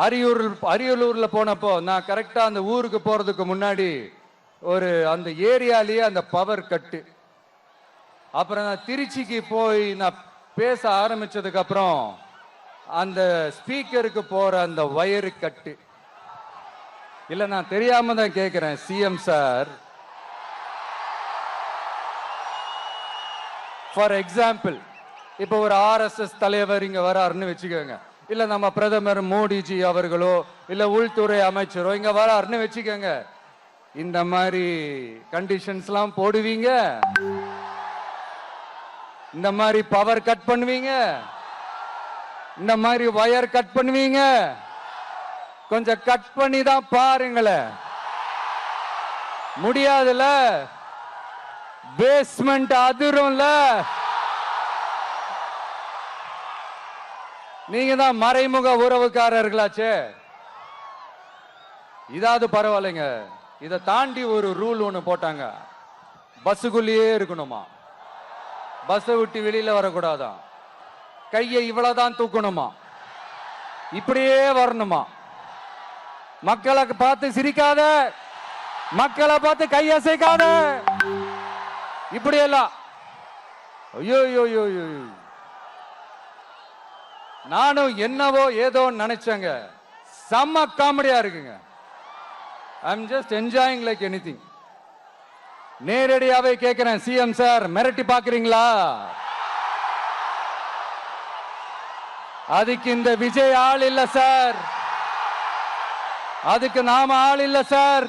அரியலூர்ல போனப்போ நான் கரெக்டா அந்த ஊருக்கு போறதுக்கு முன்னாடி அந்த ஏரியாலேயே அந்த பவர் கட்டு. அப்புறம் நான் திருச்சிக்கு போய் நான் பேச ஆரம்பிச்சதுக்கு அப்புறம் அந்த ஸ்பீக்கருக்கு போற அந்த வயரு கட்டு. இல்ல நான் தெரியாம தான் கேட்கிறேன் சிஎம் சார். ஃபார் எக்ஸாம்பிள், இப்போ ஒரு ஆர்எஸ்எஸ் தலைவர் இங்க வராருன்னு வச்சுக்கோங்க, இல்ல நம்ம பிரதமர் மோடிஜி அவர்களோ இல்ல உள்துறை அமைச்சரோ இங்க வராருன்னு வச்சுக்கோங்க, இந்த மாதிரி கண்டிஷன்ஸ்லாம் போடுவீங்க, இந்த மாதிரி பவர் கட் பண்ணுவீங்க, இந்த மாதிரி வயர் கட் பண்ணுவீங்க. கொஞ்சம் கட் பண்ணி தான் பாருங்களேன். முடியாதுல, பேஸ்மெண்ட் அதிரும்ல. நீங்க தான் மறைமுக உறவுக்காரர்களாச்சே. இதாவது பரவாயில்லைங்க. இதை தாண்டி ஒரு ரூல் ஒண்ணு போட்டாங்க, பஸ்ஸுக்குள்ளேயே இருக்கணுமா, பஸ்ஸை விட்டு வெளியில வரக்கூடாதான், கையை இவ்வளவுதான் தூக்கணுமா, இப்படியே வரணுமா, மக்களை பார்த்து சிரிக்காத, மக்களை பார்த்து கையசைக்காத, இப்படியெல்லாம். ஐயோ ஐயோ, நானும் என்னவோ ஏதோ நினைச்சேங்க. செம்ம காமெடியா இருக்குங்க. I am just enjoying like anything. நேரடியாவே கேட்கிறேன், சிஎம் சார் மிரட்டி பாக்குறீங்களா? அதுக்கு இந்த விஜய் ஆள் இல்ல சார், அதுக்கு நாம ஆள் இல்ல சார்.